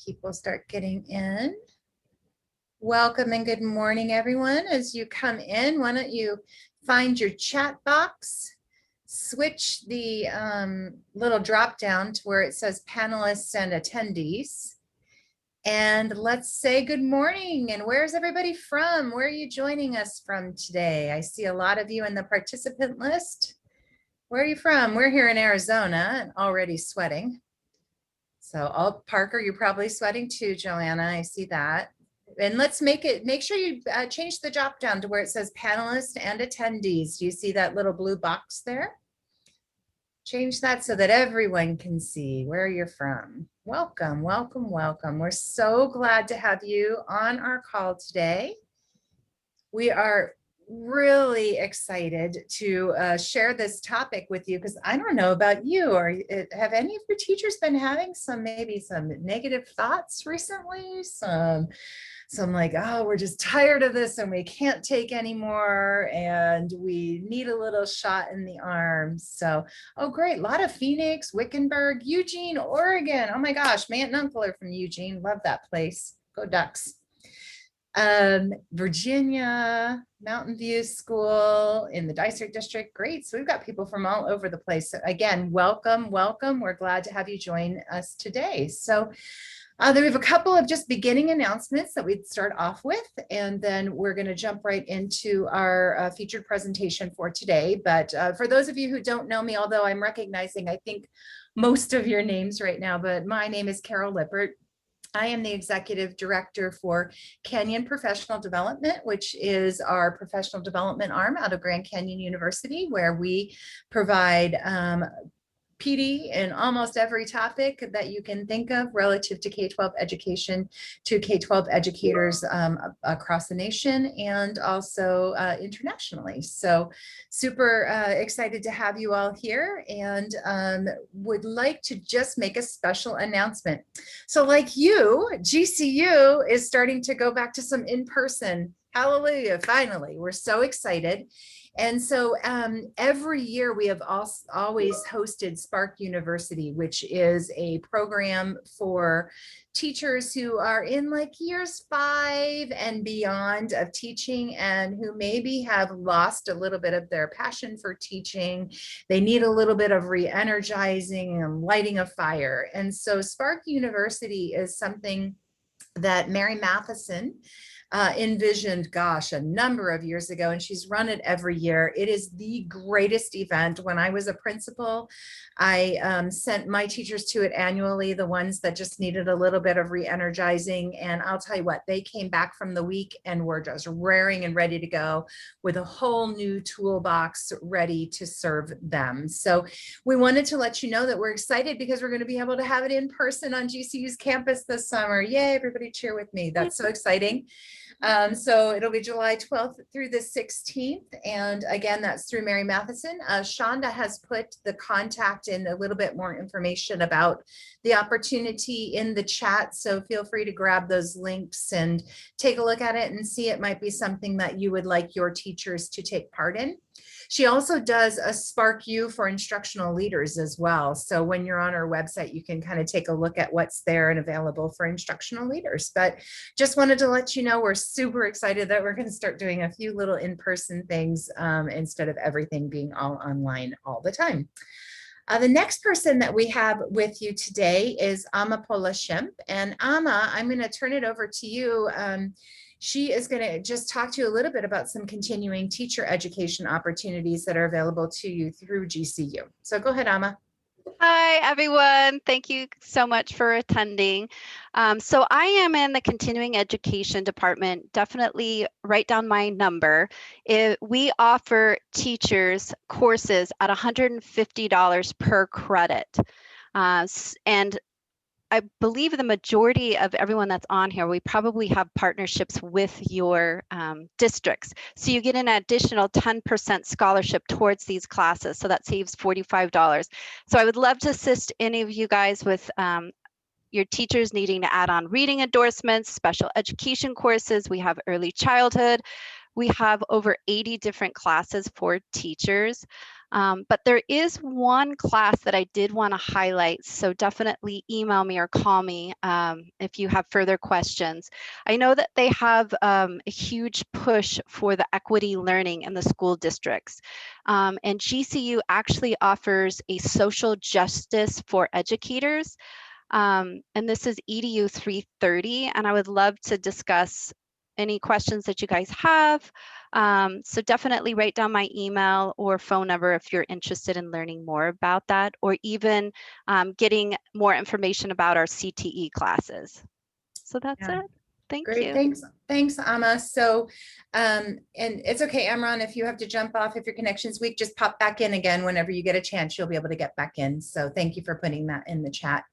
People start getting in. Welcome and good morning, everyone. As you come in, why don't you find your chat box, switch the little drop down to where it says panelists and attendees. And let's say good morning. And where's everybody from? Where are you joining us from today? I see a lot of you in the participant list. Where are you from? We're here in Arizona and already sweating. So, Parker, you're probably sweating too, Joanna. I see that. And let's make sure you change the drop down to where it says panelists and attendees. Do you see that little blue box there? Change that so that everyone can see where you're from. Welcome, welcome, welcome. We're so glad to have you on our call today. We are really excited to share this topic with you because I don't know about you, or have any of your teachers been having maybe some negative thoughts recently? Some like, oh, we're just tired of this and we can't take anymore and we need a little shot in the arm. So, oh, great. A lot of Phoenix, Wickenburg, Eugene, Oregon. Oh my gosh, my aunt and uncle are from Eugene. Love that place. Go Ducks. Virginia, Mountain View School in the Dysart District. Great. So we've got people from all over the place. So again, welcome, welcome. We're glad to have you join us today. So we have a couple of just beginning announcements that we'd start off with, and then we're going to jump right into our featured presentation for today. But for those of you who don't know me, although I'm recognizing, I think, most of your names right now, but my name is Carol Lippert. I am the executive director for Canyon Professional Development, which is our professional development arm out of Grand Canyon University, where we provide PD in almost every topic that you can think of relative to K-12 education to K-12 educators across the nation and also internationally. So super excited to have you all here, and would like to just make a special announcement. So like you, GCU is starting to go back to some in-person. Hallelujah, finally, we're so excited. And so every year we have always hosted Spark University, which is a program for teachers who are in like years 5 and beyond of teaching and who maybe have lost a little bit of their passion for teaching. They need a little bit of re-energizing and lighting a fire. And so Spark University is something that Mary Matheson envisioned, gosh, a number of years ago, and she's run it every year. It is the greatest event. When I was a principal, I sent my teachers to it annually, the ones that just needed a little bit of re-energizing. And I'll tell you what, they came back from the week and were just raring and ready to go with a whole new toolbox ready to serve them. So we wanted to let you know that we're excited because we're going to be able to have it in person on GCU's campus this summer. Yay, everybody cheer with me. That's so exciting. So it'll be July 12th through the 16th. And again, that's through Mary Matheson. Shonda has put the contact and a little bit more information about the opportunity in the chat. So feel free to grab those links and take a look at it and see it might be something that you would like your teachers to take part in. She also does a Spark U for instructional leaders as well. So when you're on our website, you can kind of take a look at what's there and available for instructional leaders. But just wanted to let you know, we're super excited that we're going to start doing a few little in-person things instead of everything being all online all the time. The next person that we have with you today is Ama Polashemp. And Ama, I'm going to turn it over to you. She is going to just talk to you a little bit about some continuing teacher education opportunities that are available to you through GCU. So go ahead, Ama. Hi, everyone. Thank you so much for attending. So I am in the continuing education department. Definitely write down my number. We offer teachers courses at $150 per credit. And I believe the majority of everyone that's on here, we probably have partnerships with your districts. So you get an additional 10% scholarship towards these classes. So that saves $45. So I would love to assist any of you guys with your teachers needing to add on reading endorsements, special education courses. We have early childhood. We have over 80 different classes for teachers. But there is one class that I did want to highlight, so definitely email me or call me if you have further questions. I know that they have a huge push for the equity learning in the school districts. And GCU actually offers a social justice for educators. And this is EDU 330, and I would love to discuss any questions that you guys have. So definitely write down my email or phone number if you're interested in learning more about that, or even getting more information about our CTE classes. So that's Yeah. it. Thank Great, you. thanks, Amma. So, and it's okay, Amron, if you have to jump off, if your connection's weak, just pop back in again whenever you get a chance, you'll be able to get back in. So thank you for putting that in the chat.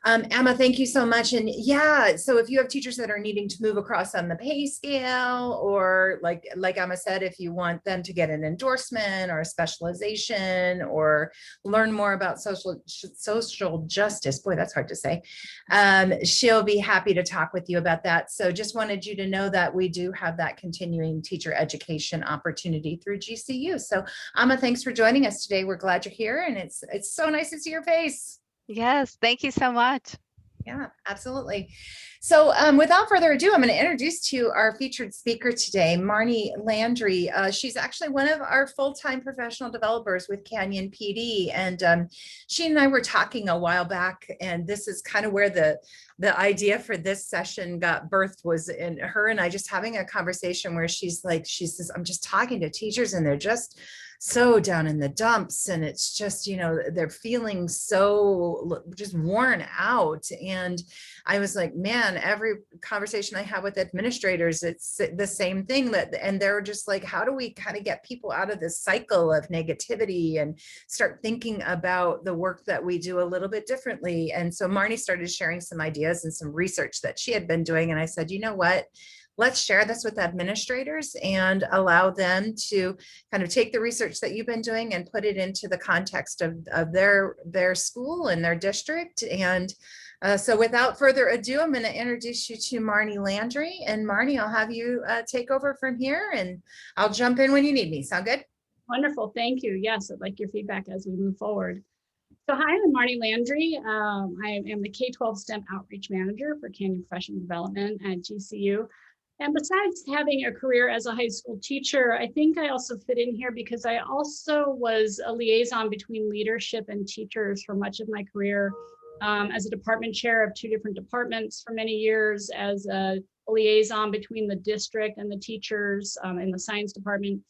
Emma, thank you so much. And yeah, so if you have teachers that are needing to move across on the pay scale, or like Emma said, if you want them to get an endorsement or a specialization or learn more about social justice, boy, that's hard to say, she'll be happy to talk with you about that. So just wanted you to know that we do have that continuing teacher education opportunity through GCU. So Emma, thanks for joining us today. We're glad you're here, and it's so nice to see your face. Yes, thank you so much. Yeah, absolutely. So without further ado, I'm going to introduce to you our featured speaker today, Marni Landry. She's actually one of our full-time professional developers with Canyon PD. And she and I were talking a while back, and this is kind of where the idea for this session got birthed, was in her and I just having a conversation where she says, I'm just talking to teachers and they're just so down in the dumps, and it's just, you know, they're feeling so just worn out. And I was like, man, every conversation I have with administrators, it's the same thing, and they're just like, how do we kind of get people out of this cycle of negativity and start thinking about the work that we do a little bit differently? And so Marni started sharing some ideas and some research that she had been doing. And I said, you know what? Let's share this with administrators and allow them to kind of take the research that you've been doing and put it into the context of their school and their district. And so without further ado, I'm going to introduce you to Marni Landry. And Marni, I'll have you take over from here, and I'll jump in when you need me. Sound good? Wonderful, thank you. Yes, I'd like your feedback as we move forward. So hi, I'm Marni Landry. I am the K-12 STEM Outreach Manager for Canyon Professional Development at GCU. And besides having a career as a high school teacher, I think I also fit in here because I also was a liaison between leadership and teachers for much of my career, as a department chair of 2 different departments for many years, as a liaison between the district and the teachers in the science department.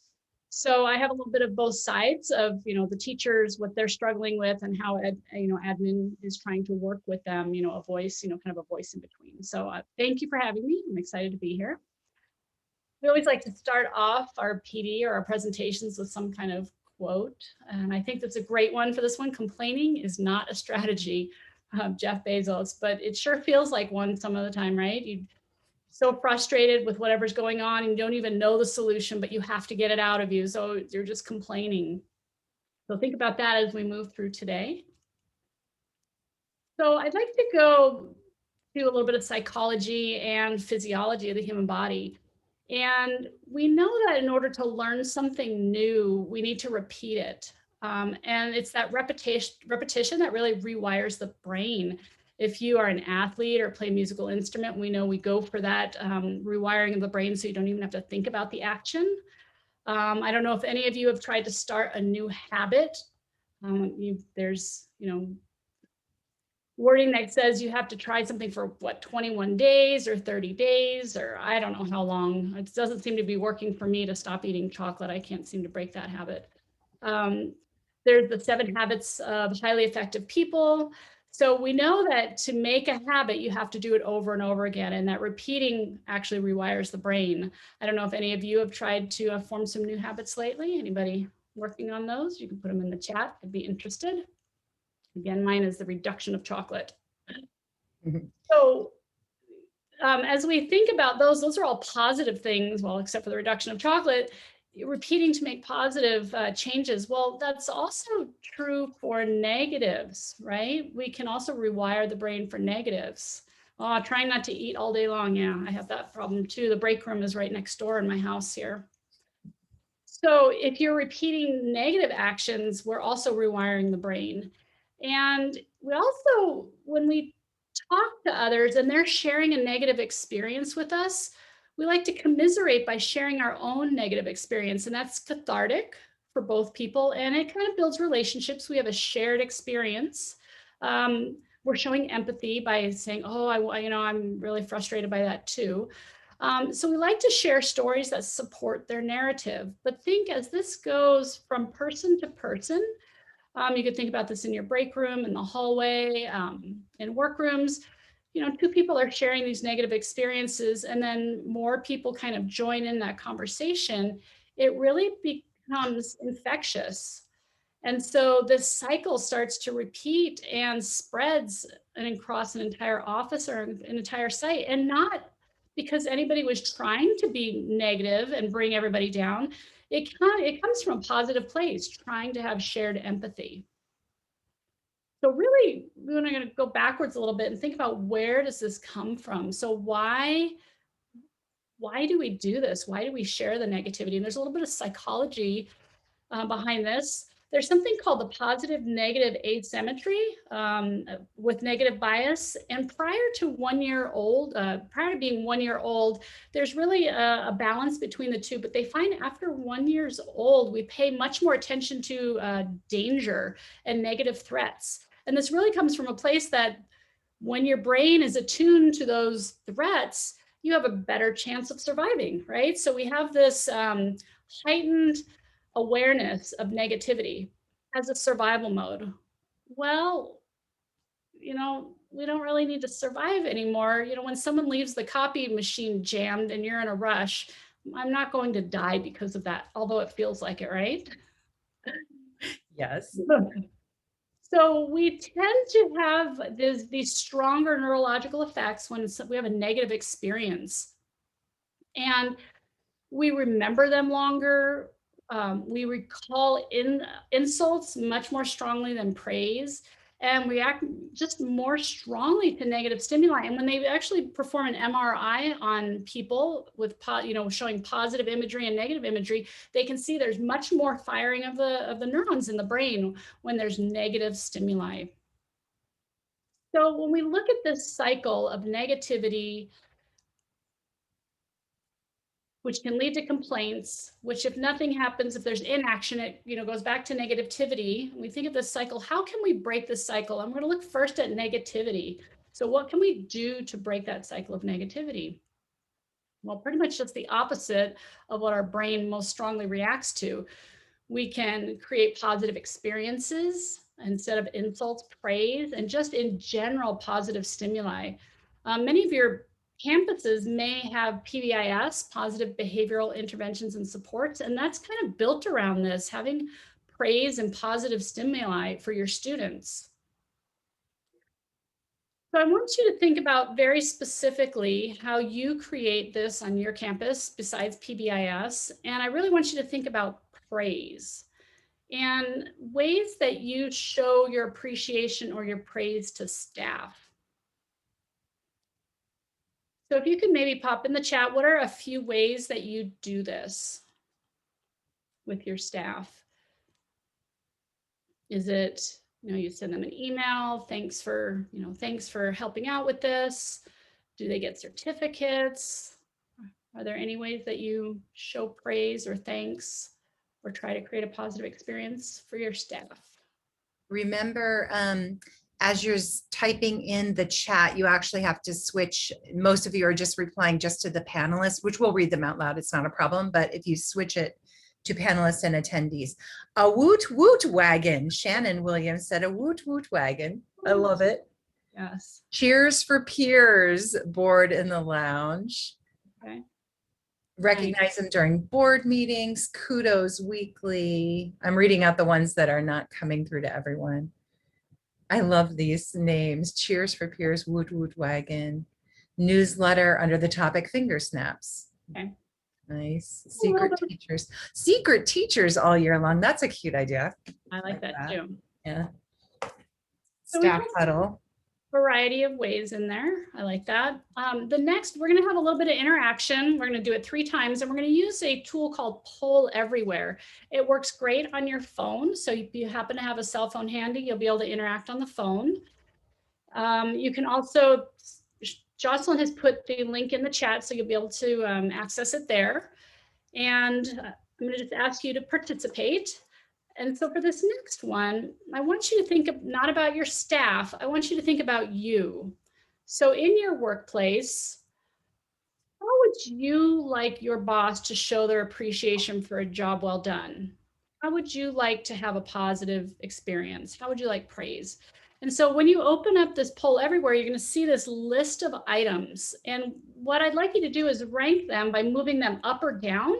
So I have a little bit of both sides of, you know, the teachers, what they're struggling with, and how admin is trying to work with them, you know, a voice, you know, kind of a voice in between. So thank you for having me. I'm excited to be here. We always like to start off our PD or our presentations with some kind of quote. And I think that's a great one for this one. Complaining is not a strategy, Jeff Bezos, but it sure feels like one some of the time, right? You're so frustrated with whatever's going on and you don't even know the solution, but you have to get it out of you. So you're just complaining. So think about that as we move through today. So I'd like to go do a little bit of psychology and physiology of the human body. And we know that in order to learn something new, we need to repeat it. And it's that repetition that really rewires the brain. If you are an athlete or play a musical instrument, we know we go for that rewiring of the brain so you don't even have to think about the action. I don't know if any of you have tried to start a new habit. There's, you know, wording that says you have to try something for what, 21 days or 30 days, or I don't know how long. It doesn't seem to be working for me to stop eating chocolate. I can't seem to break that habit. There's the 7 habits of highly effective people. So we know that to make a habit, you have to do it over and over again, and that repeating actually rewires the brain. I don't know if any of you have tried to form some new habits lately. Anybody working on those? You can put them in the chat. I'd be interested. Again, mine is the reduction of chocolate. So as we think about those are all positive things, well, except for the reduction of chocolate. Repeating to make positive changes. Well, that's also true for negatives, right? We can also rewire the brain for negatives. Trying not to eat all day long. Yeah, I have that problem too. The break room is right next door in my house here. So if you're repeating negative actions, we're also rewiring the brain. And we also, when we talk to others and they're sharing a negative experience with us, we like to commiserate by sharing our own negative experience. And that's cathartic for both people. And it kind of builds relationships. We have a shared experience. We're showing empathy by saying, oh, I'm really frustrated by that too. So we like to share stories that support their narrative, but think as this goes from person to person, you could think about this in your break room, in the hallway, in workrooms. Two people are sharing these negative experiences and then more people kind of join in that conversation. It really becomes infectious. And so this cycle starts to repeat and spreads and across an entire office or an entire site, and not because anybody was trying to be negative and bring everybody down. It comes from a positive place, trying to have shared empathy. So really, we're going to go backwards a little bit and think about where does this come from? So why do we do this? Why do we share the negativity? And there's a little bit of psychology behind this. There's something called the positive negative asymmetry with negative bias. And prior to being 1 year old, there's really a balance between the two. But they find after 1 year old, we pay much more attention to danger and negative threats. And this really comes from a place that when your brain is attuned to those threats, you have a better chance of surviving, right? So we have this heightened awareness of negativity as a survival mode. Well, we don't really need to survive anymore. When someone leaves the copy machine jammed and you're in a rush, I'm not going to die because of that, although it feels like it, right? Yes. So we tend to have these stronger neurological effects when we have a negative experience. And we remember them longer. We recall insults much more strongly than praise, and react just more strongly to negative stimuli. And when they actually perform an MRI on people with, showing positive imagery and negative imagery, they can see there's much more firing of the neurons in the brain when there's negative stimuli. So when we look at this cycle of negativity, which can lead to complaints, which if nothing happens, if there's inaction, it goes back to negativity. We think of this cycle, how can we break this cycle? I'm going to look first at negativity. So what can we do to break that cycle of negativity? Well, pretty much just the opposite of what our brain most strongly reacts to. We can create positive experiences instead of insults, praise, and just in general positive stimuli. Many of your campuses may have PBIS, positive behavioral interventions and supports, and that's kind of built around this, having praise and positive stimuli for your students. So I want you to think about very specifically how you create this on your campus besides PBIS, and I really want you to think about praise and ways that you show your appreciation or your praise to staff. So if you could maybe pop in the chat, what are a few ways that you do this with your staff? Is it, you send them an email, thanks for helping out with this? Do they get certificates? Are there any ways that you show praise or thanks or try to create a positive experience for your staff? Remember, as you're typing in the chat, you actually have to switch. Most of you are just replying just to the panelists, which we'll read them out loud. It's not a problem. But if you switch it to panelists and attendees, a woot woot wagon. Shannon Williams said a woot woot wagon. I love it. Yes. Cheers for peers, board in the lounge. Okay. Recognize them during board meetings, kudos weekly. I'm reading out the ones that are not coming through to everyone. I love these names. Cheers for peers, woot woot wagon. Newsletter under the topic finger snaps. Okay. Nice. Secret teachers all year long. That's a cute idea. I like that too. Yeah. So Staff huddle. variety of ways in there. I like that. The next, we're going to have a little bit of interaction. We're going to do it 3 times, and we're going to use a tool called Poll Everywhere. It works great on your phone. So if you happen to have a cell phone handy, you'll be able to interact on the phone. You can also, Jocelyn has put the link in the chat, so you'll be able to access it there. And I'm going to just ask you to participate. And so for this next one, I want you to think of not about your staff. I want you to think about you. So in your workplace, how would you like your boss to show their appreciation for a job well done? How would you like to have a positive experience? How would you like praise? And so when you open up this poll everywhere, you're going to see this list of items. And what I'd like you to do is rank them by moving them up or down,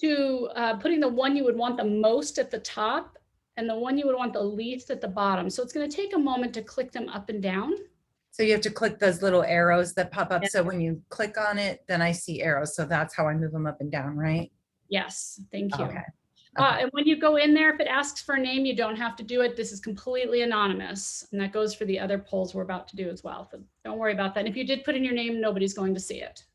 to putting the one you would want the most at the top and the one you would want the least at the bottom. So it's going to take a moment to click them up and down. So you have to click those little arrows that pop up. So when you click on it, then I see arrows. So that's how I move them up and down, right? Yes, thank you. Okay. And when you go in there, if it asks for a name, you don't have to do it. This is completely anonymous. And that goes for the other polls we're about to do as well. So don't worry about that. And if you did put in your name, nobody's going to see it.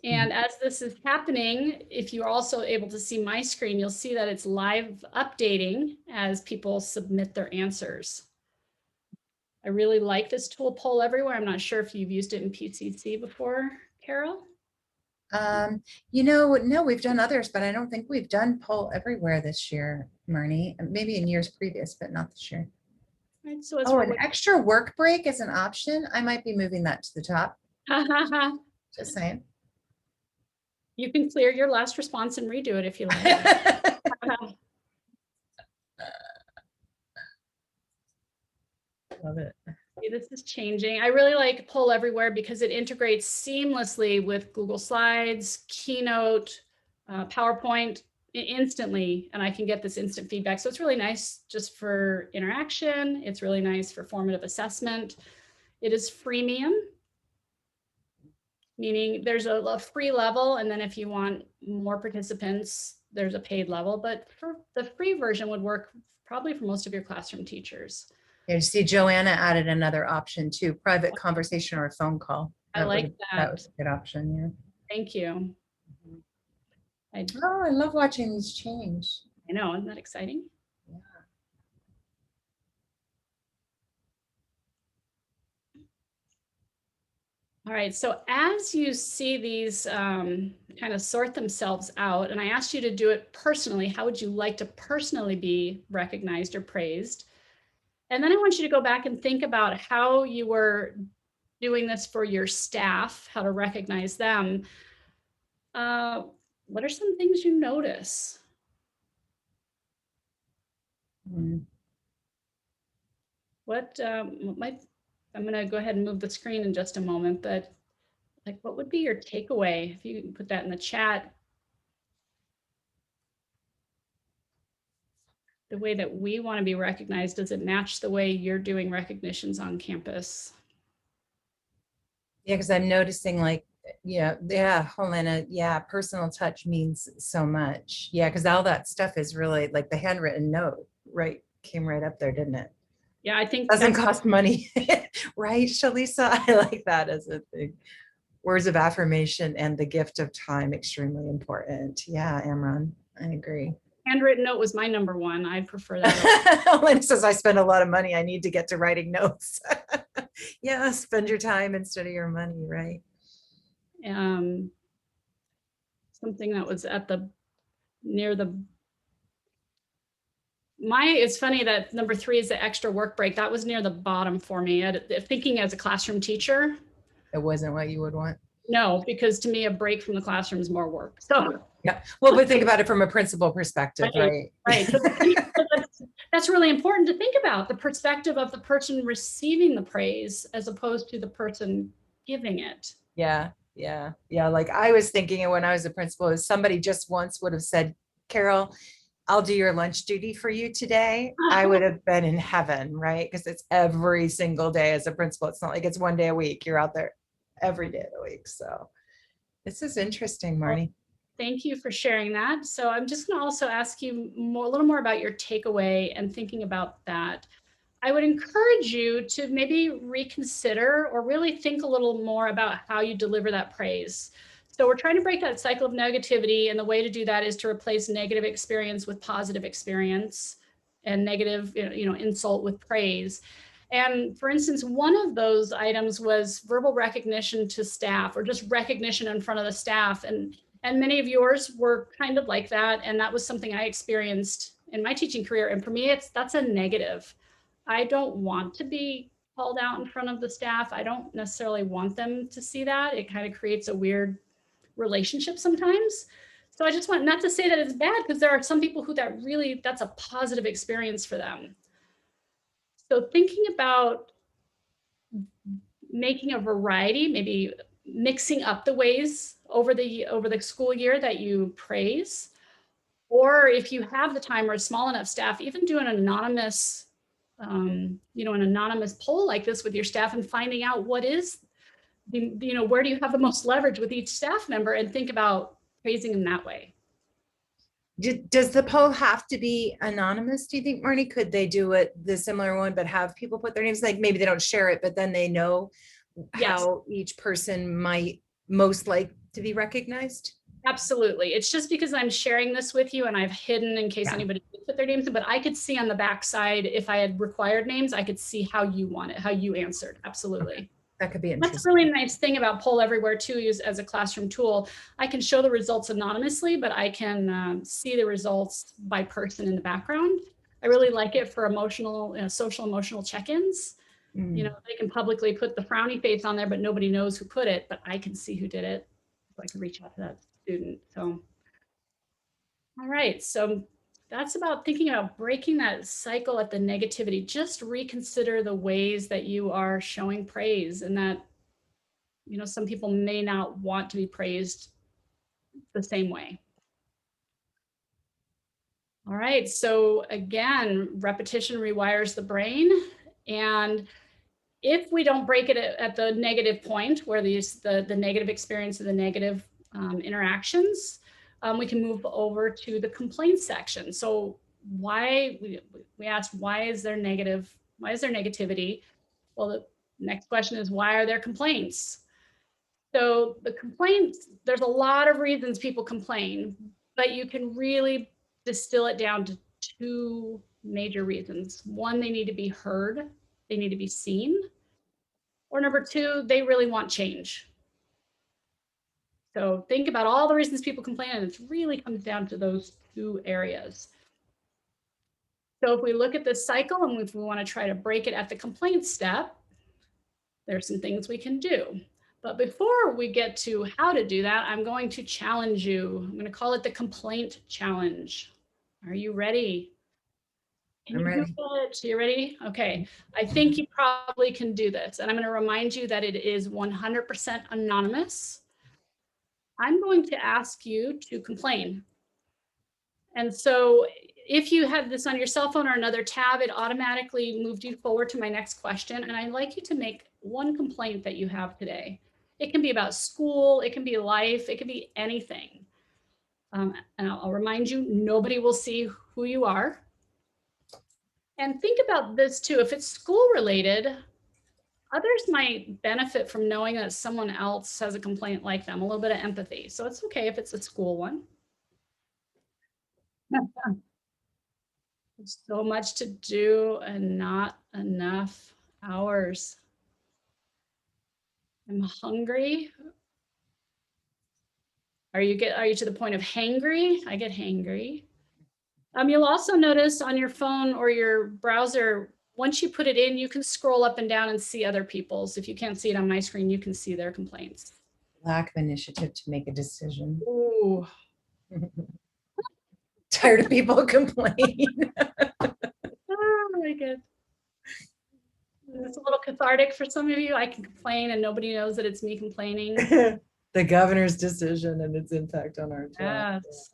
And as this is happening, if you're also able to see my screen, you'll see that it's live updating as people submit their answers. I really like this tool, Poll Everywhere. I'm not sure if you've used it in PCC before, Carol. You know, no, we've done others, but I don't think we've done Poll Everywhere this year, Marnie. Maybe in years previous, but not this year. Right, so Oh, an extra work break is an option. I might be moving that to the top. Just saying. You can clear your last response and redo it if you like. Love it. See, this is changing. I really like Poll Everywhere because it integrates seamlessly with Google Slides, Keynote, PowerPoint instantly, and I can get this instant feedback. So it's really nice just for interaction. It's really nice for formative assessment. It is freemium, meaning there's a free level, and then if you want more participants, there's a paid level, but for the free version would work probably for most of your classroom teachers. Yeah, you see Joanna added another option too, private conversation or a phone call. I like that. That was a good option, yeah. Thank you. I love watching these change. I know, isn't that exciting? Yeah. All right, so as you see these kind of sort themselves out, and I asked you to do it personally, how would you like to personally be recognized or praised? And then I want you to go back and think about how you were doing this for your staff, how to recognize them. What are some things you notice? What I'm going to go ahead and move the screen in just a moment, but like, what would be your takeaway? If you can put that in the chat. The way that we want to be recognized, does it match the way you're doing recognitions on campus? Yeah, because I'm noticing like, yeah, Helena, yeah, personal touch means so much. Yeah, because all that stuff is really like the handwritten note, right? Came right up there, didn't it? Yeah, I think doesn't cost money, right, Shalisa? I like that as a thing. Words of affirmation and the gift of time, extremely important. Yeah, Amron, I agree. Handwritten note was my number one. I prefer that. When it says I spend a lot of money, I need to get to writing notes. Yeah, spend your time instead of your money, right? Something that was at it's funny that number 3 is the extra work break. That was near the bottom for me. Thinking as a classroom teacher. It wasn't what you would want. No, because to me, a break from the classroom is more work. So yeah, well, but think about it from a principal perspective, right? Right. So that's really important to think about, the perspective of the person receiving the praise as opposed to the person giving it. Yeah. Like I was thinking when I was a principal, is somebody just once would have said, Carol, I'll do your lunch duty for you today. I would have been in heaven, right? Because it's every single day as a principal. It's not like it's one day a week. You're out there every day of the week. So this is interesting, Marnie. Thank you for sharing that. So I'm just going to also ask you a little more about your takeaway and thinking about that. I would encourage you to maybe reconsider or really think a little more about how you deliver that praise. So we're trying to break that cycle of negativity, and the way to do that is to replace negative experience with positive experience and negative, insult with praise. And for instance, one of those items was verbal recognition to staff, or just recognition in front of the staff. And many of yours were kind of like that. And that was something I experienced in my teaching career. And for me, that's a negative. I don't want to be called out in front of the staff. I don't necessarily want them to see that. It kind of creates a weird relationship sometimes. So I just want not to say that it's bad, because there are some people who that's a positive experience for them. So thinking about making a variety, maybe mixing up the ways over the school year that you praise, or if you have the time or a small enough staff, even do an anonymous, an anonymous poll like this with your staff, and finding out what is, where do you have the most leverage with each staff member, and think about praising them that way. Does the poll have to be anonymous, do you think, Marnie? Could they do the similar one, but have people put their names, like maybe they don't share it, but then they know how each person might most like to be recognized? Absolutely. It's just because I'm sharing this with you and I've hidden in case anybody put their names in, but I could see on the backside, if I had required names, I could see how you want it, how you answered. Absolutely. Okay. That could be interesting. That's a really nice thing about Poll Everywhere too, as a classroom tool. I can show the results anonymously, but I can see the results by person in the background. I really like it for emotional, social emotional check-ins. They can publicly put the frowny face on there, but nobody knows who put it, but I can see who did it. So I can reach out to that student. So, all right. So that's about thinking about breaking that cycle at the negativity. Just reconsider the ways that you are showing praise, and that, some people may not want to be praised the same way. All right. So again, repetition rewires the brain. And if we don't break it at the negative point, where the negative experience of the negative interactions, we can move over to the complaint section. So why we asked, why is there negativity? Well, the next question is, why are there complaints? So the complaints, there's a lot of reasons people complain, but you can really distill it down to two major reasons. One, they need to be heard, they need to be seen. Or number two, they really want change. So think about all the reasons people complain, and it really comes down to those two areas. So if we look at this cycle, and if we want to try to break it at the complaint step, there's some things we can do. But before we get to how to do that, I'm going to challenge you. I'm going to call it the complaint challenge. Are you ready? I'm ready. You ready? Okay. I think you probably can do this. And I'm going to remind you that it is 100% anonymous. I'm going to ask you to complain. And so if you have this on your cell phone or another tab, it automatically moved you forward to my next question. And I'd like you to make one complaint that you have today. It can be about school, it can be life, it can be anything. And I'll remind you, nobody will see who you are. And think about this too, if it's school related, others might benefit from knowing that someone else has a complaint like them, a little bit of empathy. So it's okay if it's a school one. There's so much to do and not enough hours. I'm hungry. Are you to the point of hangry? I get hangry. You'll also notice on your phone or your browser, once you put it in, you can scroll up and down and see other people's. If you can't see it on my screen, you can see their complaints. Lack of initiative to make a decision. Ooh. Tired of people complain. Oh my God. It's a little cathartic for some of you. I can complain and nobody knows that it's me complaining. The governor's decision and its impact on our job. Yes.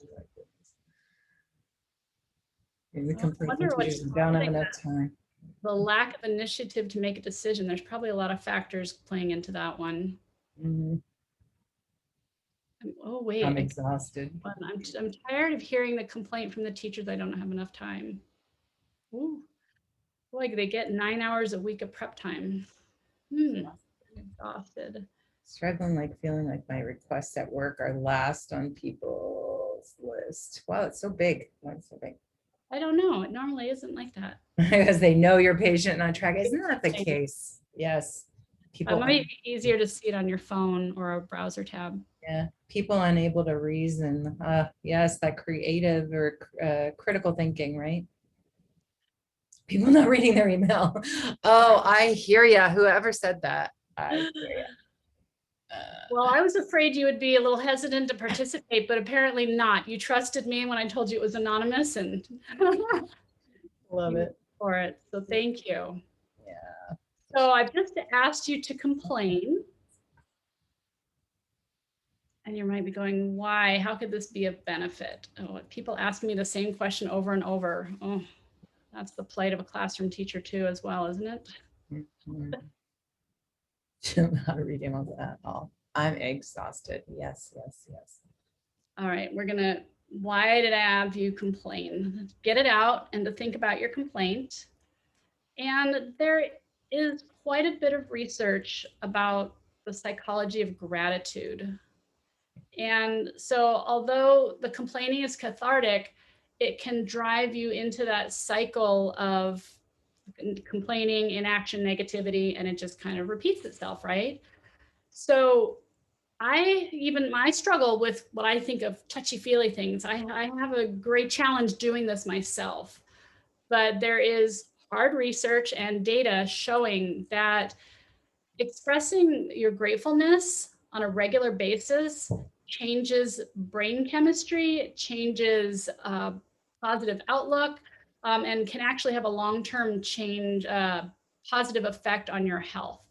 The complaint teachers don't have enough time. The lack of initiative to make a decision. There's probably a lot of factors playing into that one. Mm-hmm. Oh, wait. I'm exhausted. I'm tired of hearing the complaint from the teachers. I don't have enough time. Ooh, boy, they get 9 hours a week of prep time. I'm exhausted. Struggling, like feeling like my requests at work are last on people's list. Wow, it's so big. Why it's so big? I don't know. It normally isn't like that. Because they know you're patient and on track. Isn't that the case? Yes. It People, might be easier to see it on your phone or a browser tab. yeah, people unable to reason. Yes, that creative or critical thinking, right? People not reading their email. Oh, I hear ya. Whoever said that, I hear ya. Well, I was afraid you would be a little hesitant to participate, but apparently not. You trusted me when I told you it was anonymous and Love it. for it. So thank you. Yeah. So I've just asked you to complain. And you might be going, why? How could this be a benefit? Oh, people ask me the same question over and over. Oh, that's the plight of a classroom teacher too, as well, isn't it? Mhm. Don't know how to read emails at all. I'm exhausted. Yes, yes, yes. All right, why did I have you complain? Get it out and to think about your complaint. And there is quite a bit of research about the psychology of gratitude. And so, although the complaining is cathartic, it can drive you into that cycle of complaining, inaction, negativity, and it just kind of repeats itself, right? So, I struggle with what I think of touchy-feely things. I have a great challenge doing this myself, but there is hard research and data showing that expressing your gratefulness on a regular basis changes brain chemistry, changes positive outlook, and can actually have a long-term change, positive effect on your health.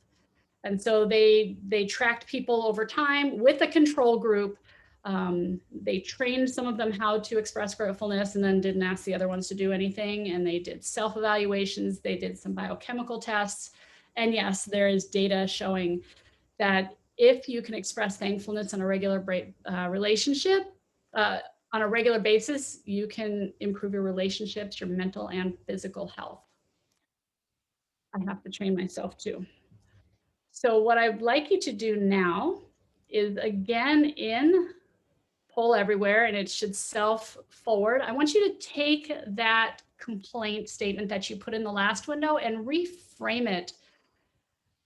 And so they tracked people over time with a control group. They trained some of them how to express gratefulness and then didn't ask the other ones to do anything. And they did self-evaluations. They did some biochemical tests. And yes, there is data showing that if you can express thankfulness on a regular relationship, on a regular basis, you can improve your relationships, your mental and physical health. I have to train myself too. So what I'd like you to do now is again in Poll Everywhere, and it should self forward. I want you to take that complaint statement that you put in the last window and reframe it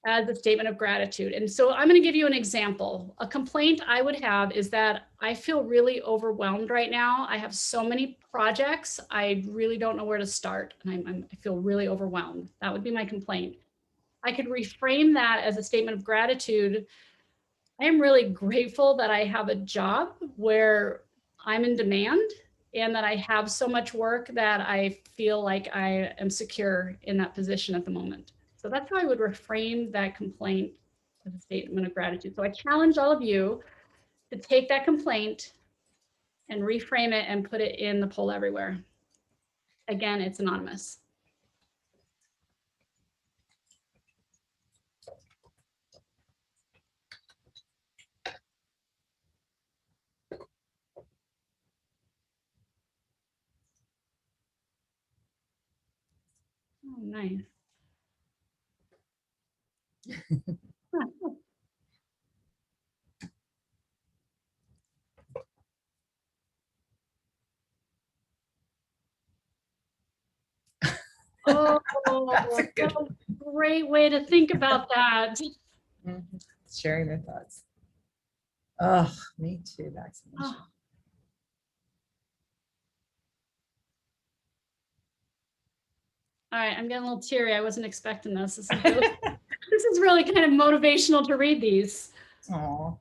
as a statement of gratitude. And so I'm going to give you an example. A complaint I would have is that I feel really overwhelmed right now. I have so many projects. I really don't know where to start. And I feel really overwhelmed. That would be my complaint. I could reframe that as a statement of gratitude. I am really grateful that I have a job where I'm in demand and that I have so much work that I feel like I am secure in that position at the moment. So that's how I would reframe that complaint as a statement of gratitude. So I challenge all of you to take that complaint and reframe it and put it in the Poll Everywhere. Again, it's anonymous. Oh, nice. Oh, That's a good what a great way to think about that. Mhm. Sharing their thoughts. Oh, me too. Vaccination. Oh, all right, I'm getting a little teary. I wasn't expecting this. This is really kind of motivational to read these. Aw.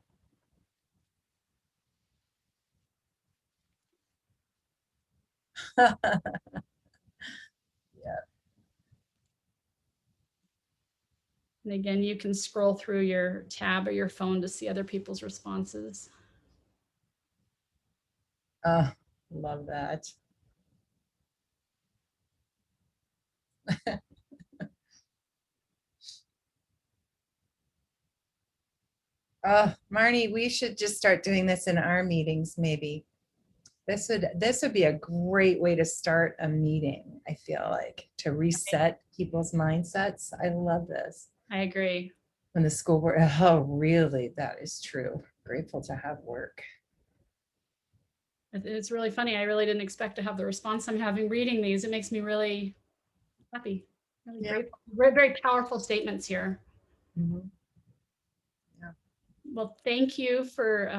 And again, you can scroll through your tab or your phone to see other people's responses. Love that. Marnie, we should just start doing this in our meetings, maybe. This would be a great way to start a meeting, I feel like, to reset people's mindsets. I love this. I agree. When the school board, oh, really? That is true. Grateful to have work. It's really funny. I really didn't expect to have the response I'm having reading these. It makes me really happy, really Yeah. grateful. Very, very powerful statements here. Mhm. Well, thank you for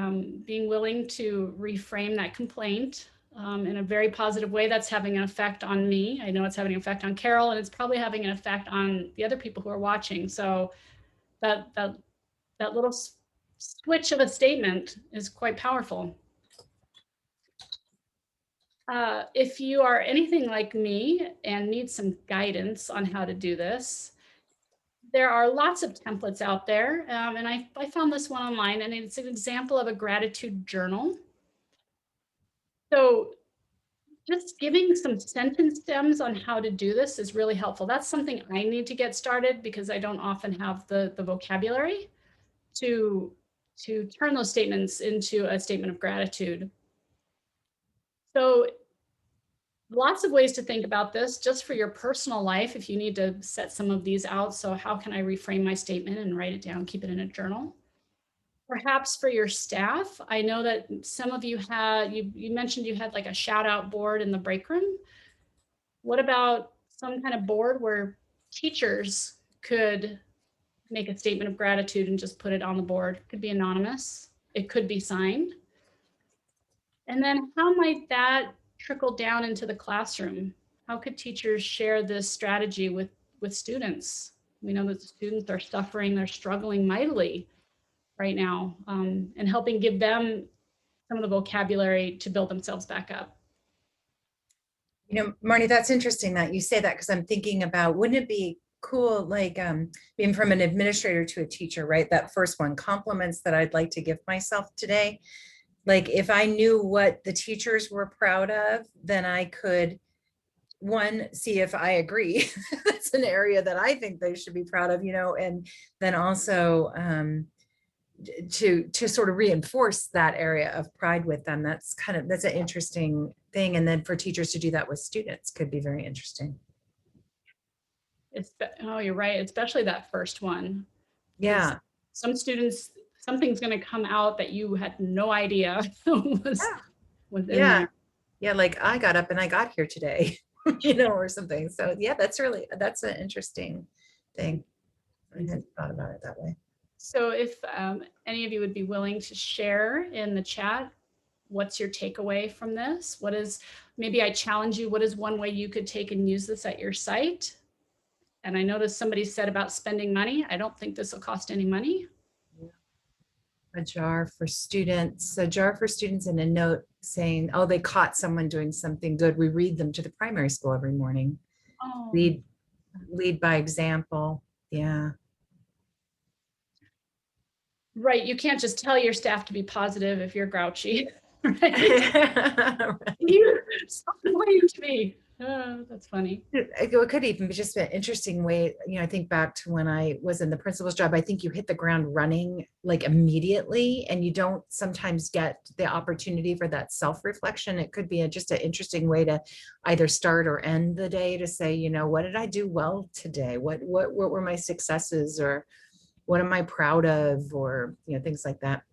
being willing to reframe that complaint in a very positive way. That's having an effect on me. I know it's having an effect on Carol, and it's probably having an effect on the other people who are watching. So that little switch of a statement is quite powerful. If you are anything like me and need some guidance on how to do this, there are lots of templates out there, and I found this one online, and it's an example of a gratitude journal. So just giving some sentence stems on how to do this is really helpful. That's something I need to get started because I don't often have the vocabulary to turn those statements into a statement of gratitude. So lots of ways to think about this just for your personal life if you need to set some of these out. So how can I reframe my statement and write it down, keep it in a journal? Perhaps for your staff, I know that some of you had, you mentioned you had like a shout out board in the break room. What about some kind of board where teachers could make a statement of gratitude and just put it on the board? It could be anonymous, it could be signed. And then how might that trickle down into the classroom? How could teachers share this strategy with students? We know that the students are suffering, they're struggling mightily right now, and helping give them some of the vocabulary to build themselves back up. You know, Marnie, that's interesting that you say that, because I'm thinking about, wouldn't it be cool, like being from an administrator to a teacher, right? That first one, compliments that I'd like to give myself today. Like if I knew what the teachers were proud of, then I could, one, see if I agree. That's an area that I think they should be proud of, you know, and then also to sort of reinforce that area of pride with them. That's an interesting thing. And then for teachers to do that with students could be very interesting. Oh, you're right, especially that first one. Yeah. Some students, something's going to come out that you had no idea was in there. Yeah, like I got up and I got here today, you know, or something. So yeah, that's an interesting thing. I hadn't thought about it that way. So if any of you would be willing to share in the chat, what's your takeaway from this? What is, maybe I challenge you, what is one way you could take and use this at your site? And I noticed somebody said about spending money. I don't think this will cost any money. A jar for students and a note saying, oh, they caught someone doing something good. We read them to the primary school every morning. Oh. Lead by example. Yeah. Right. You can't just tell your staff to be positive if you're grouchy. Right? Right. Stop lying to me. Oh, that's funny. It could even be just an interesting way. You know, I think back to when I was in the principal's job, I think you hit the ground running like immediately, and you don't sometimes get the opportunity for that self-reflection. It could be just an interesting way to either start or end the day, to say, you know, what did I do well today? What were my successes, or what am I proud of, or, you know, things like that.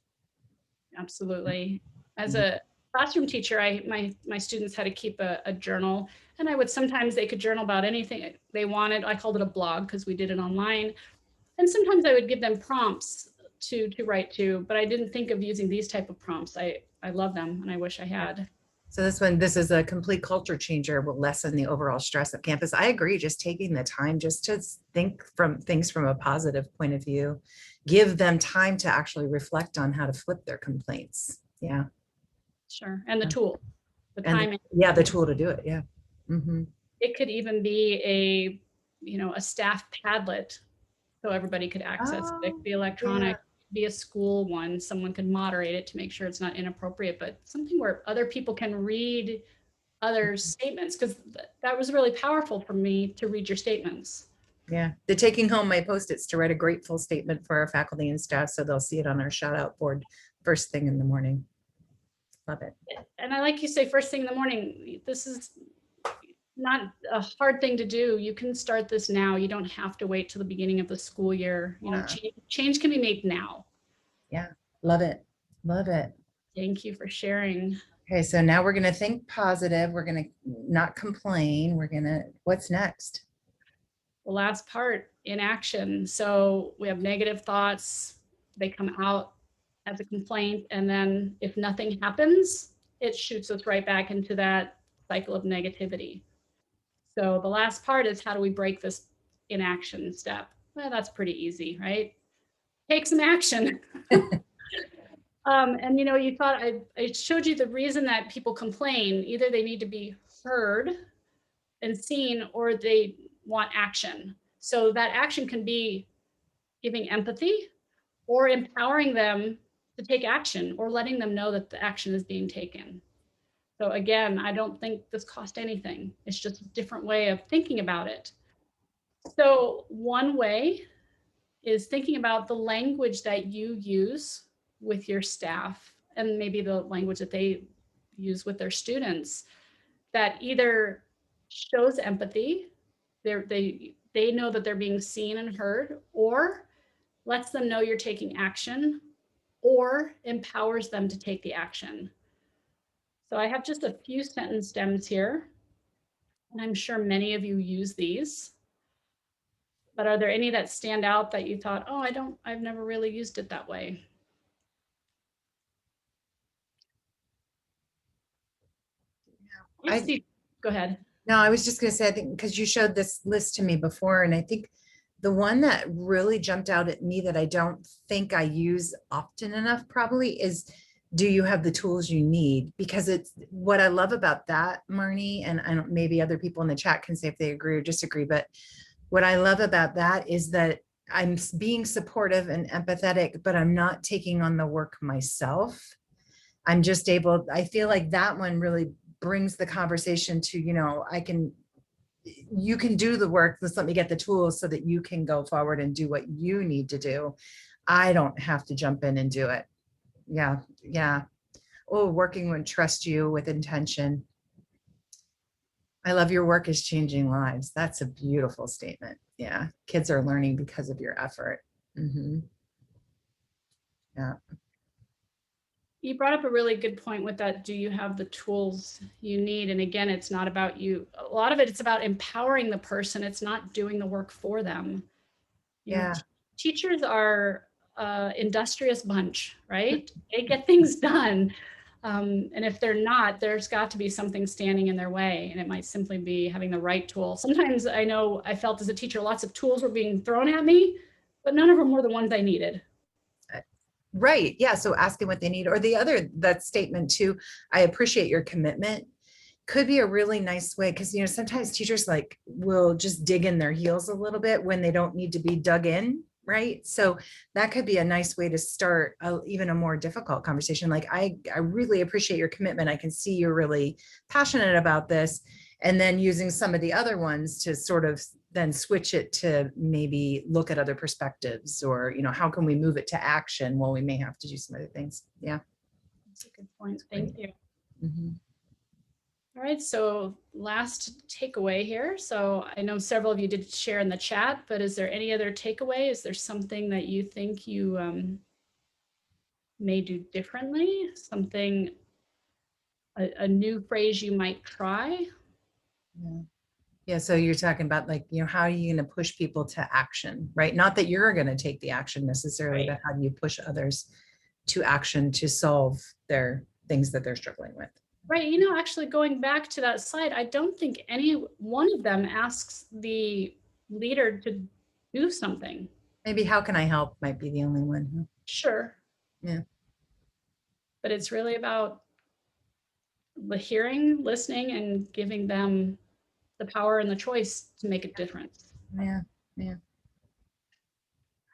Absolutely. As a classroom teacher, my students had to keep a journal, and I would sometimes, they could journal about anything they wanted. I called it a blog because we did it online. And sometimes I would give them prompts to write to, but I didn't think of using these type of prompts. I love them and I wish I had. So this is a complete culture changer, will lessen the overall stress of campus. I agree, just taking the time just to think from things from a positive point of view, give them time to actually reflect on how to flip their complaints. Yeah. Sure. And the tool, the And time. the tool to do it. Yeah. Mm-hmm. It could even be a staff Padlet, so everybody could access it. It could be electronic, be a school one. Someone could moderate it to make sure it's not inappropriate, but something where other people can read other statements, because that was really powerful for me to read your statements. Yeah, the taking home my Post-its to write a grateful statement for our faculty and staff, so they'll see it on our shout out board first thing in the morning. Love it. And I like you say first thing in the morning, this is not a hard thing to do. You can start this now. You don't have to wait till the beginning of the school year. You know, change can be made now. Yeah, love it. Love it. Thank you for sharing. Okay, so now we're going to think positive. We're going to not complain. What's next? The last part, inaction. So we have negative thoughts. They come out as a complaint. And then if nothing happens, it shoots us right back into that cycle of negativity. So the last part is, how do we break this inaction step? Well, that's pretty easy, right? Take some action. And you know, you thought I showed you the reason that people complain. Either they need to be heard and seen, or they want action. So that action can be giving empathy or empowering them to take action, or letting them know that the action is being taken. So again, I don't think this cost anything. It's just a different way of thinking about it. So one way is thinking about the language that you use with your staff, and maybe the language that they use with their students, that either shows empathy, they know that they're being seen and heard, or lets them know you're taking action, or empowers them to take the action. So I have just a few sentence stems here, and I'm sure many of you use these. But are there any that stand out that you thought, oh, I've never really used it that way? Go ahead. No, I was just going to say, I think because you showed this list to me before, and I think the one that really jumped out at me that I don't think I use often enough probably is, do you have the tools you need? Because it's what I love about that, Marni, and I don't, maybe other people in the chat can say if they agree or disagree, but what I love about that is that I'm being supportive and empathetic, but I'm not taking on the work myself. I'm just able, I feel like that one really brings the conversation to, you know, you can do the work. Let's let me get the tools so that you can go forward and do what you need to do. I don't have to jump in and do it. Yeah. Yeah. Oh, working with trust you with intention. I love your work is changing lives. That's a beautiful statement. Yeah. Kids are learning because of your effort. Mm-hmm. Yeah. You brought up a really good point with that. Do you have the tools you need? And again, it's not about you. A lot of it, it's about empowering the person. It's not doing the work for them. Yeah. Teachers are industrious bunch, right? They get things done. And if they're not, there's got to be something standing in their way. And it might simply be having the right tool. Sometimes I know I felt as a teacher, lots of tools were being thrown at me, but none of them were the ones I needed. Right. Yeah. So asking what they need, or that statement too, I appreciate your commitment, could be a really nice way. Cause you know, sometimes teachers will just dig in their heels a little bit when they don't need to be dug in. Right. So that could be a nice way to start even a more difficult conversation. Like, I really appreciate your commitment. I can see you're really passionate about this. And then using some of the other ones to sort of then switch it to maybe look at other perspectives, or, you know, how can we move it to action? Well, we may have to do some other things. Yeah. That's a good point. Thank you. Mm-hmm. All right, so last takeaway here. So I know several of you did share in the chat, but is there any other takeaway? Is there something that you think you may do differently? Something, a new phrase you might try? Yeah. Yeah. So you're talking about how are you going to push people to action, right? Not that you're going to take the action necessarily, Right. but how do you push others to action to solve their things that they're struggling with? Right. You know, actually going back to that slide, I don't think any one of them asks the leader to do something. Maybe how can I help might be the only one. Sure. Yeah. But it's really about the hearing, listening, and giving them the power and the choice to make a difference. Yeah. Yeah.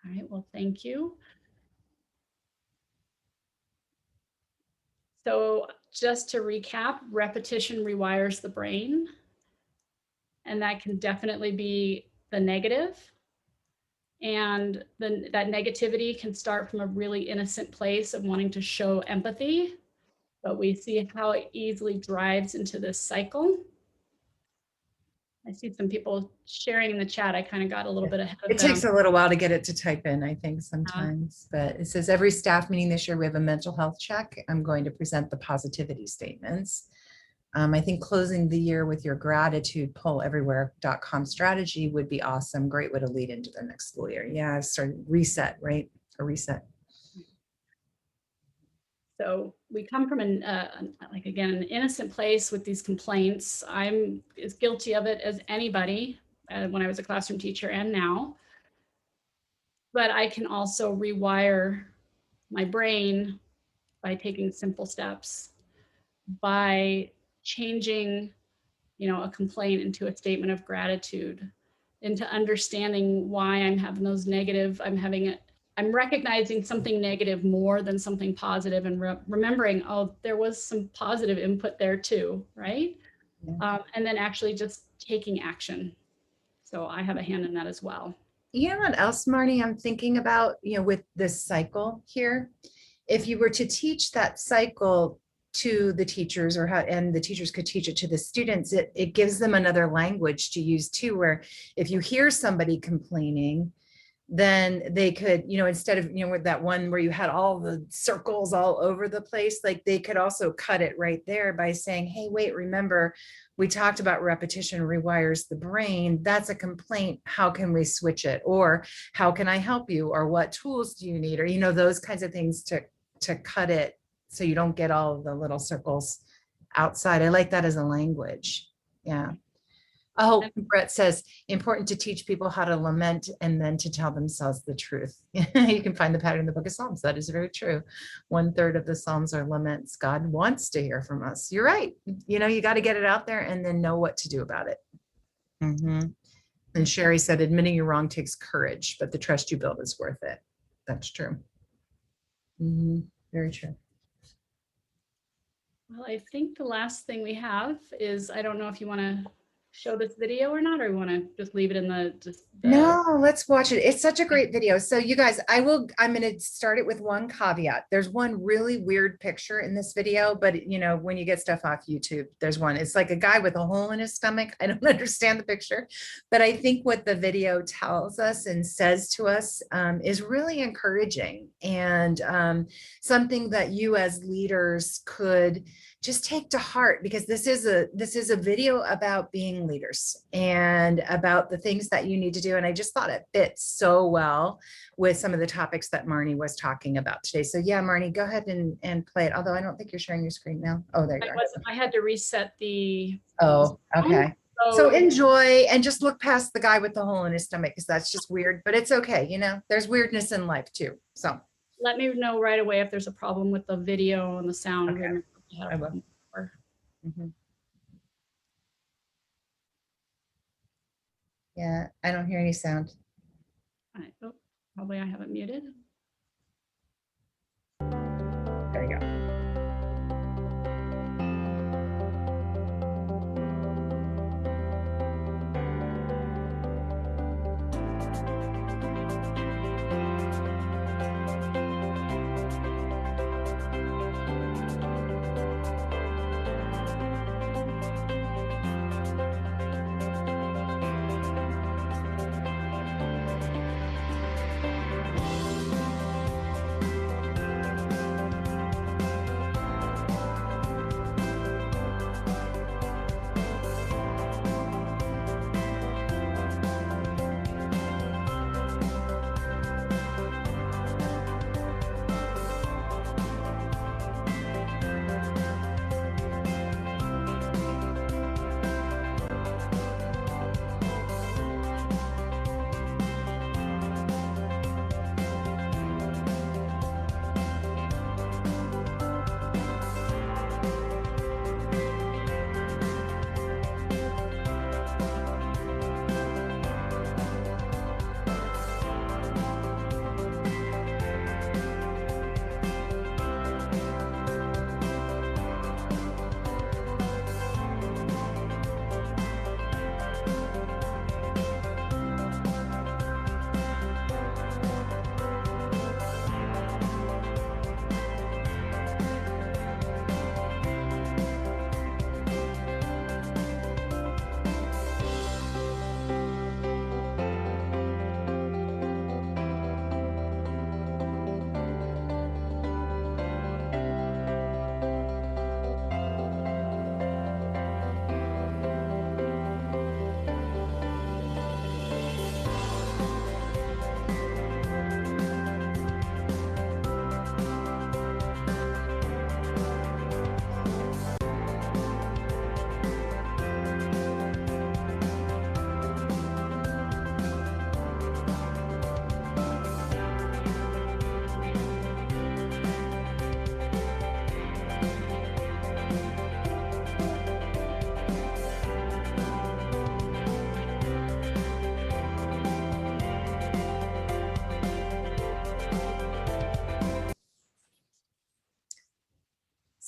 All right. Well, thank you. So just to recap, repetition rewires the brain. And that can definitely be the negative. And then that negativity can start from a really innocent place of wanting to show empathy, but we see how it easily drives into this cycle. I see some people sharing in the chat. I kind of got a little bit ahead of It them. takes a little while to get it to type in, I think, sometimes, but it says every staff meeting this year, we have a mental health check. I'm going to present the positivity statements. I think closing the year with your gratitude polleverywhere.com strategy would be awesome. Great way to lead into the next school year. Yeah, start reset, right? A reset. So we come from like again, an innocent place with these complaints. I'm as guilty of it as anybody when I was a classroom teacher and now. But I can also rewire my brain by taking simple steps, by changing, a complaint into a statement of gratitude, into understanding why I'm having those negative, I'm recognizing something negative more than something positive, and remembering, oh, there was some positive input there too, right? Yeah. And then actually just taking action. So I have a hand in that as well. You know what else, Marnie, I'm thinking about, with this cycle here, if you were to teach that cycle to the teachers and the teachers could teach it to the students, it gives them another language to use too, where if you hear somebody complaining, then they could, instead of, with that one where you had all the circles all over the place, like they could also cut it right there by saying, hey, wait, remember, we talked about repetition rewires the brain. That's a complaint. How can we switch it? Or how can I help you? Or what tools do you need? Or, those kinds of things to cut it so you don't get all of the little circles outside. I like that as a language. Yeah. Oh, Brett says, important to teach people how to lament and then to tell themselves the truth. You can find the pattern in the book of Psalms. That is very true. 1/3 of the Psalms are laments. God wants to hear from us. You're right. You got to get it out there and then know what to do about it. And Sherry said, admitting you're wrong takes courage, but the trust you build is worth it. That's true. Very true. Well, I think the last thing we have is, I don't know if you want to show this video or not, or we want to just leave it in the No, let's watch it. It's such a great video. So you guys, I'm going to start it with one caveat. There's one really weird picture in this video, but when you get stuff off YouTube, there's one. It's like a guy with a hole in his stomach. I don't understand the picture, but I think what the video tells us and says to us is really encouraging, and something that you as leaders could just take to heart, because this is a video about being leaders and about the things that you need to do. And I just thought it fits so well with some of the topics that Marnie was talking about today. So yeah, Marnie, go ahead and play it. Although I don't think you're sharing your screen now. Oh, there you are. I had to reset the. Oh, okay. So enjoy and just look past the guy with the hole in his stomach, because that's just weird, but it's okay. There's weirdness in life too. So let me know right away if there's a problem with the video and the sound. Okay. I will. Yeah, I don't hear any sound. Probably I have it muted. There you go.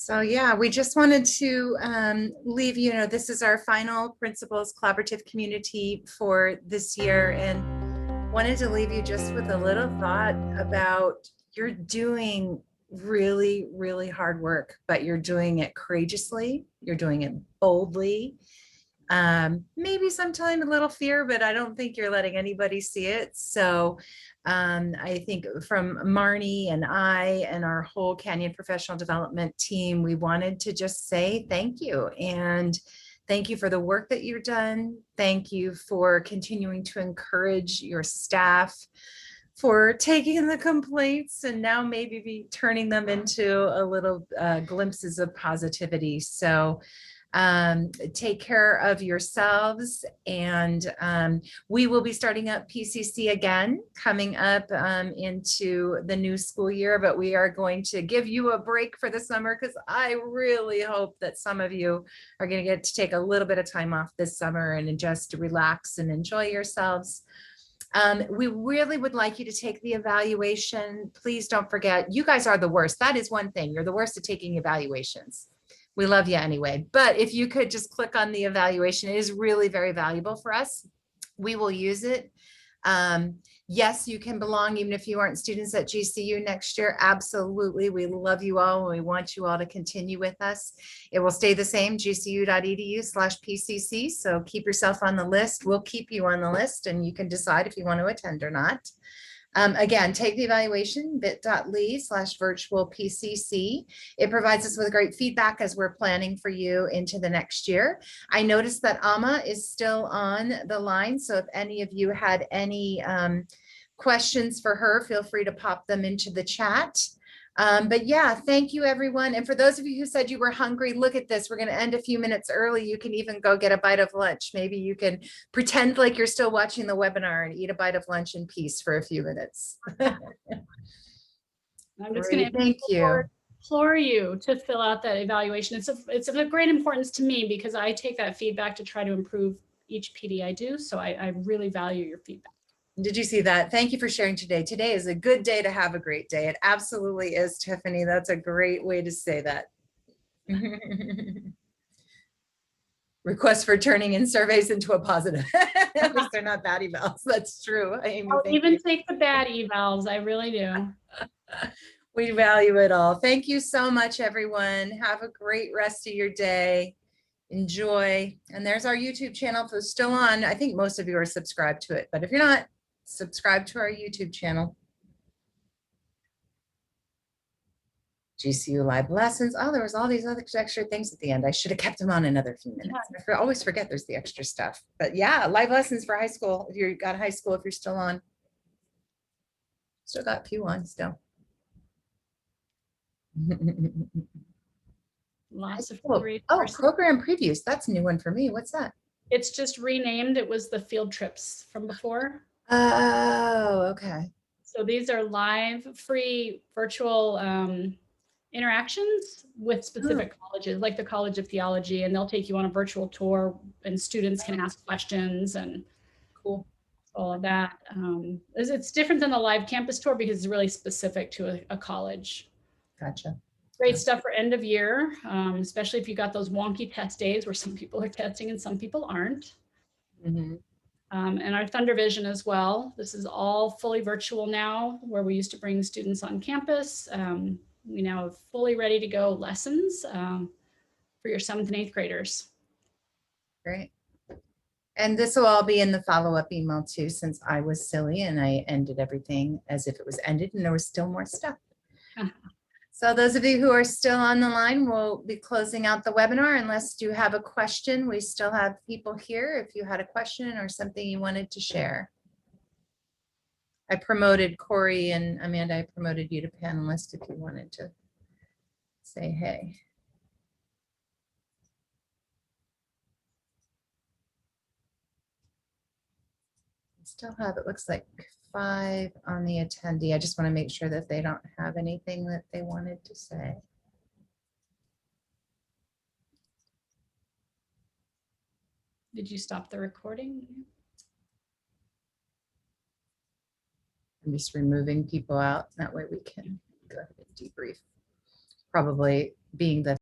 So yeah, we just wanted to leave, this is our final principals collaborative community for this year, and wanted to leave you just with a little thought about you're doing really, really hard work, but you're doing it courageously. You're doing it boldly. Maybe sometimes a little fear, but I don't think you're letting anybody see it. So I think from Marni and I and our whole Canyon professional development team, we wanted to just say thank you. And thank you for the work that you've done. Thank you for continuing to encourage your staff, for taking the complaints and now maybe be turning them into a little glimpses of positivity. So take care of yourselves, and we will be starting up PCC again coming up into the new school year, but we are going to give you a break for the summer because I really hope that some of you are going to get to take a little bit of time off this summer and just relax and enjoy yourselves. We really would like you to take the evaluation. Please don't forget, you guys are the worst. That is one thing. You're the worst at taking evaluations. We love you anyway, but if you could just click on the evaluation, it is really very valuable for us. We will use it. Yes, you can belong even if you aren't students at GCU next year. Absolutely. We love you all and we want you all to continue with us. It will stay the same, gcu.edu/PCC. So keep yourself on the list. We'll keep you on the list and you can decide if you want to attend or not. Again, take the evaluation, bit.ly/virtual PCC. It provides us with great feedback as we're planning for you into the next year. I noticed that Amma is still on the line. So if any of you had any questions for her, feel free to pop them into the chat. But yeah, thank you everyone. And for those of you who said you were hungry, look at this. We're going to end a few minutes early. You can even go get a bite of lunch. Maybe you can pretend like you're still watching the webinar and eat a bite of lunch in peace for a few minutes. I'm just going to thank you. Implore you to fill out that evaluation. It's of great importance to me because I take that feedback to try to improve each PD I do. So I really value your feedback. Did you see that? Thank you for sharing today. Today is a good day to have a great day. It absolutely is, Tiffany. That's a great way to say that. Request for turning in surveys into a positive. At least they're not bad evals. That's true. I'll even take the bad evals. I really do. We value it all. Thank you so much, everyone. Have a great rest of your day. Enjoy. And there's our YouTube channel. If it's still on, I think most of you are subscribed to it, but if you're not, subscribe to our YouTube channel. GCU live lessons. Oh, there was all these other extra things at the end. I should have kept them on another few minutes. I always forget there's the extra stuff. But yeah, live lessons for high school. If you've got high school, if you're still on. Still got a few on still. Lots of Oh, program previews. That's a new one for me. What's that? It's just renamed. It was the field trips from before. Oh, okay. So these are live, free, virtual interactions with specific colleges, like the College of Theology, and they'll take you on a virtual tour and students can ask questions and cool. All of that. It's different than the live campus tour because it's really specific to a college. Gotcha. Great stuff for end of year, especially if you got those wonky test days where some people are testing and some people aren't. Mm-hmm. And our Thunder Vision as well. This is all fully virtual now, where we used to bring students on campus. We now have fully ready to go lessons for your 7th and 8th graders. Great. And this will all be in the follow-up email too, since I was silly and I ended everything as if it was ended and there was still more stuff. So those of you who are still on the line, we'll be closing out the webinar unless you have a question. We still have people here if you had a question or something you wanted to share. I promoted Corey and Amanda, I promoted you to panelist if you wanted to say hey. Still have, it looks like 5 on the attendee. I just want to make sure that they don't have anything that they wanted to say. Did you stop the recording? I'm just removing people out. That way we can go ahead and debrief. Probably being the